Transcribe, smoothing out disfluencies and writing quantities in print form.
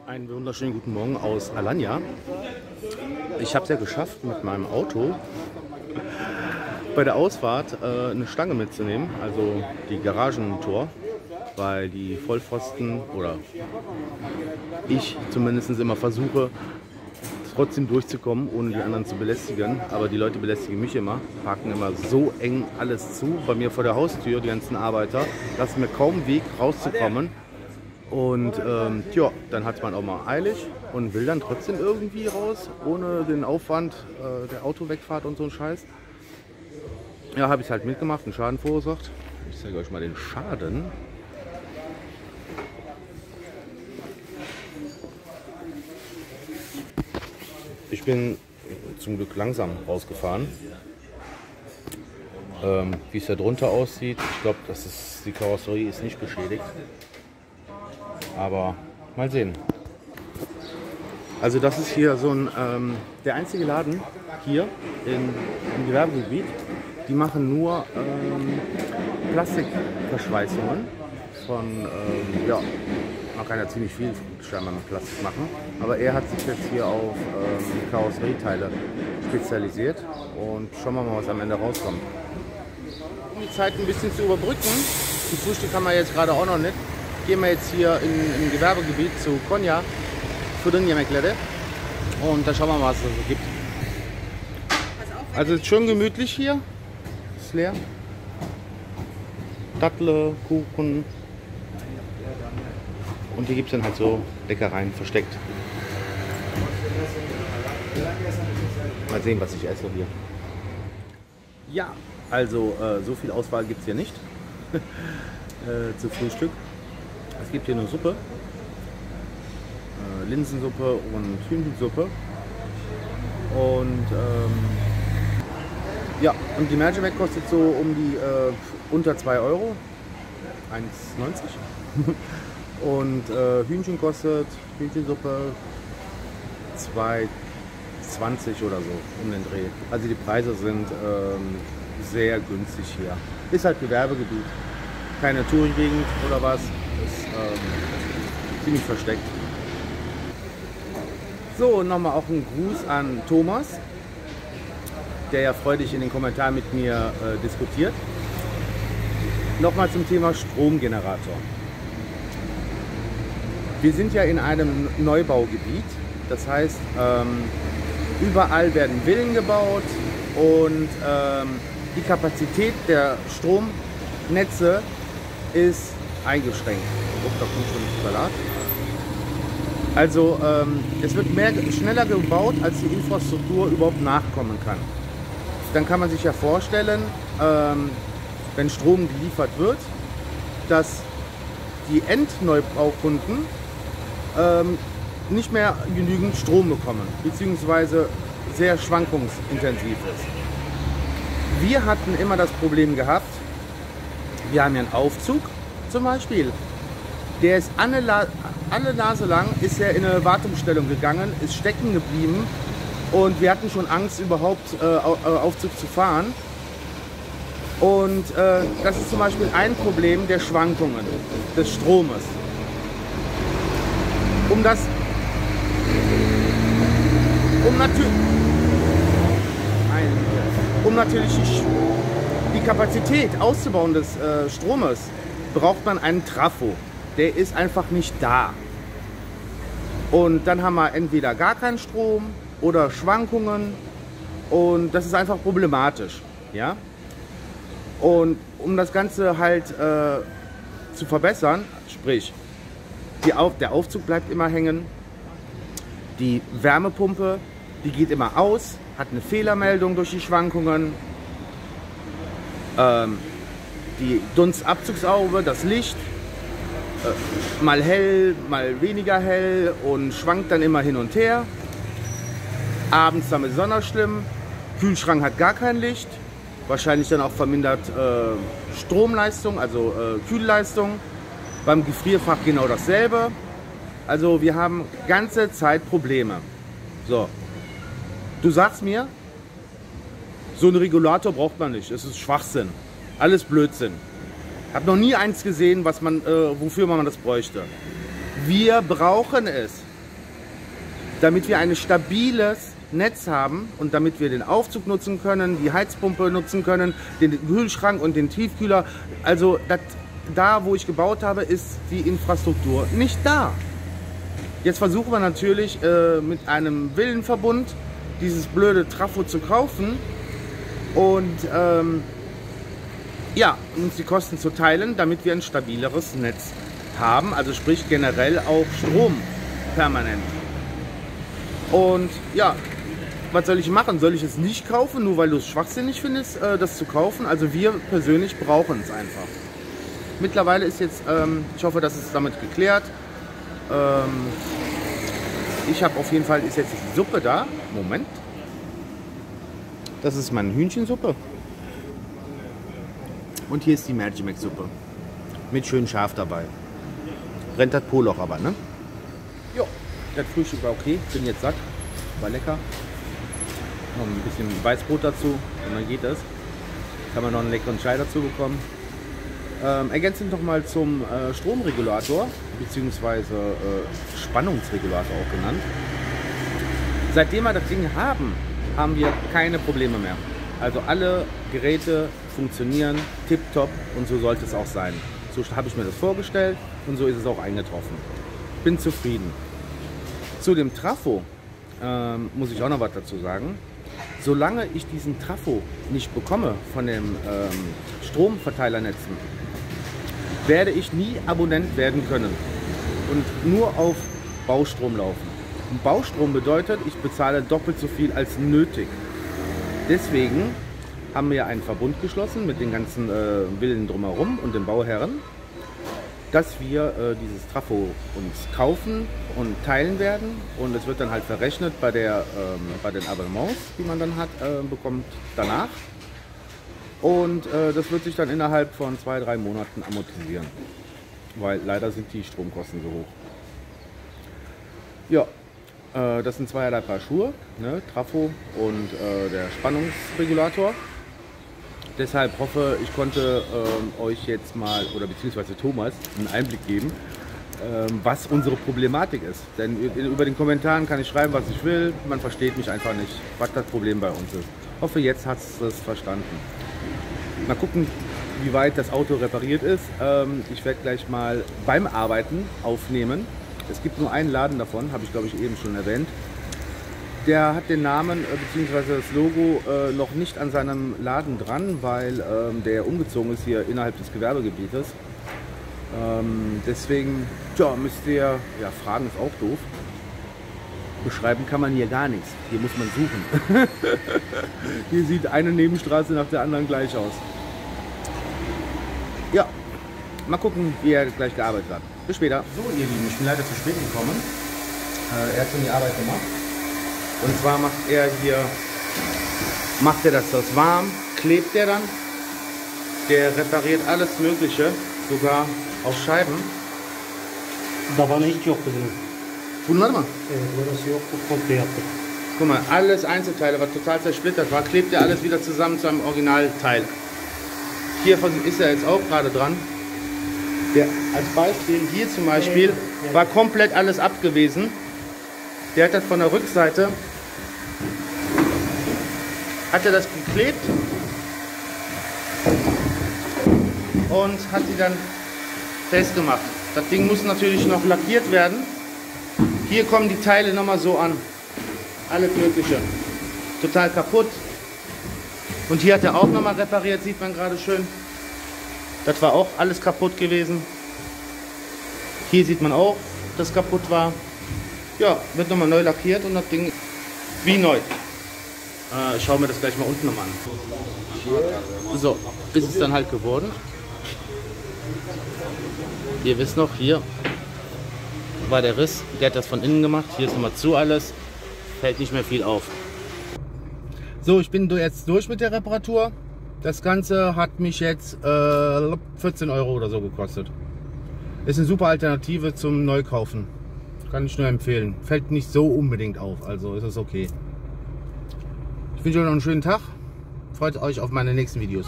Einen wunderschönen guten Morgen aus Alanya. Ich habe es ja geschafft, mit meinem Auto bei der Ausfahrt eine Stange mitzunehmen, also die Garagentor, weil die Vollpfosten oder ich zumindest immer versuche, trotzdem durchzukommen, ohne die anderen zu belästigen. Aber die Leute belästigen mich immer, parken immer so eng alles zu, bei mir vor der Haustür, die ganzen Arbeiter, lassen mir kaum Weg rauszukommen. Und ja, dann hat man auch mal eilig und will dann trotzdem irgendwie raus, ohne den Aufwand der Autowegfahrt und so ein Scheiß. Ja, habe ich halt mitgemacht, einen Schaden verursacht. Ich zeige euch mal den Schaden. Ich bin zum Glück langsam rausgefahren. Wie es da drunter aussieht, ich glaube, die Karosserie ist nicht beschädigt. Aber mal sehen. Also das ist hier so ein, der einzige Laden hier im Gewerbegebiet. Die machen nur Plastikverschweißungen von, ja, man kann ja ziemlich viel scheinbar mit Plastik machen. Aber er hat sich jetzt hier auf Karosserieteile spezialisiert und schauen wir mal, was am Ende rauskommt. Um die Zeit ein bisschen zu überbrücken, zum Frühstück haben wir jetzt gerade auch noch nicht. Gehen wir jetzt hier im Gewerbegebiet zu Konya für den Jämmeklede und dann schauen wir mal, was es so gibt. Also es ist schön gemütlich hier, ist leer. Dattel, Kuchen und hier gibt es dann halt so Leckereien versteckt. Mal sehen, was ich esse hier. Ja, also so viel Auswahl gibt es hier nicht zu Frühstück. Es gibt hier eine Suppe, Linsensuppe und Hühnchensuppe und ja, und die Mercimek kostet so um die unter 2 Euro, 1,90 und Hühnchen kostet, Hühnchensuppe 2,20 oder so um den Dreh. Also die Preise sind sehr günstig hier. Ist halt Gewerbegebiet, keine Tourengegend oder was. Ist ziemlich versteckt. So, nochmal auch ein Gruß an Thomas, der ja freudig in den Kommentaren mit mir diskutiert. Nochmal zum Thema Stromgenerator. Wir sind ja in einem Neubaugebiet, das heißt, überall werden Villen gebaut und die Kapazität der Stromnetze ist eingeschränkt. Oh, da kommt schon Salat. Also es wird schneller gebaut, als die Infrastruktur überhaupt nachkommen kann. Dann kann man sich ja vorstellen, wenn Strom geliefert wird, dass die Endneubaukunden nicht mehr genügend Strom bekommen, beziehungsweise sehr schwankungsintensiv ist. Wir hatten immer das Problem gehabt, wir haben ja einen Aufzug zum Beispiel, der ist alle Nase lang ist er in eine Wartungsstellung gegangen, ist stecken geblieben und wir hatten schon Angst, überhaupt Aufzug zu fahren. Und das ist zum Beispiel ein Problem der Schwankungen des Stromes. Um natürlich die Kapazität auszubauen des Stromes, braucht man einen Trafo. Der ist einfach nicht da. Und dann haben wir entweder gar keinen Strom oder Schwankungen und das ist einfach problematisch. Ja? Und um das Ganze halt zu verbessern, sprich, der Aufzug bleibt immer hängen, die Wärmepumpe, die geht immer aus, hat eine Fehlermeldung durch die Schwankungen, die Dunstabzugshaube, das Licht, mal hell, mal weniger hell und schwankt dann immer hin und her. Abends dann besonders schlimm. Kühlschrank hat gar kein Licht. Wahrscheinlich dann auch vermindert Stromleistung, also Kühlleistung. Beim Gefrierfach genau dasselbe. Also wir haben ganze Zeit Probleme. So, du sagst mir, so einen Regulator braucht man nicht. Es ist Schwachsinn. Alles Blödsinn. Ich habe noch nie eins gesehen, wofür man das bräuchte. Wir brauchen es. damit wir ein stabiles Netz haben und damit wir den Aufzug nutzen können, die Heizpumpe nutzen können, den Kühlschrank und den Tiefkühler. Also da, wo ich gebaut habe, ist die Infrastruktur nicht da. Jetzt versuchen wir natürlich mit einem Villenverbund dieses blöde Trafo zu kaufen und ja, uns die Kosten zu teilen, damit wir ein stabileres Netz haben, also sprich generell auch Strom permanent. Und ja, was soll ich machen? Soll ich es nicht kaufen, nur weil du es schwachsinnig findest, das zu kaufen? Also wir persönlich brauchen es einfach. Mittlerweile ist jetzt, ich hoffe, das ist damit geklärt. Ich habe auf jeden Fall, ist jetzt die Suppe da. Moment. Das ist meine Hühnchensuppe. Und hier ist die Magimac-Suppe. Mit schön scharf dabei. Brennt das Poloch aber, ne? Jo, das Frühstück war okay. Bin jetzt satt. War lecker. Noch ein bisschen Weißbrot dazu und dann geht das. Kann man noch einen leckeren Chai dazu bekommen. Ergänzend noch mal zum Stromregulator bzw. Spannungsregulator auch genannt. Seitdem wir das Ding haben, haben wir keine Probleme mehr. Also alle Geräte funktionieren tipptopp und so sollte es auch sein. So habe ich mir das vorgestellt und so ist es auch eingetroffen. Bin zufrieden. Zu dem Trafo muss ich auch noch was dazu sagen. Solange ich diesen Trafo nicht bekomme von den Stromverteilernetzen, werde ich nie Abonnent werden können und nur auf Baustrom laufen. Und Baustrom bedeutet, ich bezahle doppelt so viel als nötig. Deswegen haben wir einen Verbund geschlossen mit den ganzen Villen drumherum und den Bauherren, dass wir dieses Trafo uns kaufen und teilen werden und es wird dann halt verrechnet bei den Abonnements, die man dann hat, bekommt danach. Und das wird sich dann innerhalb von 2-3 Monaten amortisieren, weil leider sind die Stromkosten so hoch. Ja, das sind zweierlei Paar Schuhe, ne? Trafo und der Spannungsregulator. Deshalb hoffe ich konnte euch jetzt mal, oder beziehungsweise Thomas, einen Einblick geben, was unsere Problematik ist. Denn über den Kommentaren kann ich schreiben, was ich will, man versteht mich einfach nicht, was das Problem bei uns ist. Hoffe, jetzt hast du es verstanden. Mal gucken, wie weit das Auto repariert ist. Ich werde gleich mal beim Arbeiten aufnehmen. Es gibt nur einen Laden davon, habe ich glaube ich eben schon erwähnt. Der hat den Namen bzw. das Logo noch nicht an seinem Laden dran, weil der umgezogen ist hier innerhalb des Gewerbegebietes. Deswegen tja, müsst ihr, ja, fragen ist auch doof. Beschreiben kann man hier gar nichts. Hier muss man suchen. Hier sieht eine Nebenstraße nach der anderen gleich aus. Ja, mal gucken, wie er gleich gearbeitet hat. Bis später. So ihr Lieben, ich bin leider zu spät gekommen. Er hat schon die Arbeit gemacht. Und zwar macht er das warm, klebt er dann. Der repariert alles Mögliche, sogar auf Scheiben. Da war nicht Joch drin. Warte mal. Guck mal, alles Einzelteile, was total zersplittert war, klebt er alles wieder zusammen zu einem Originalteil. Hier ist er jetzt auch gerade dran. Der, als Beispiel, hier zum Beispiel, war komplett alles abgewesen. Der hat das von der Rückseite, hat er das geklebt und hat sie dann festgemacht. Das Ding muss natürlich noch lackiert werden. Hier kommen die Teile nochmal so an. Alles Mögliche. Total kaputt. Und hier hat er auch nochmal repariert, sieht man gerade schön. Das war auch alles kaputt gewesen. Hier sieht man auch, dass kaputt war. Ja, wird nochmal neu lackiert und das Ding wie neu. Ich schaue mir das gleich mal unten nochmal an. So, ist es dann halt geworden. Ihr wisst noch, hier war der Riss, der hat das von innen gemacht. Hier ist nochmal zu alles, fällt nicht mehr viel auf. So, ich bin jetzt durch mit der Reparatur. Das Ganze hat mich jetzt 14 € oder so gekostet. Ist eine super Alternative zum Neukaufen. Kann ich nur empfehlen. Fällt nicht so unbedingt auf, also ist es okay. Ich wünsche euch noch einen schönen Tag. Freut euch auf meine nächsten Videos.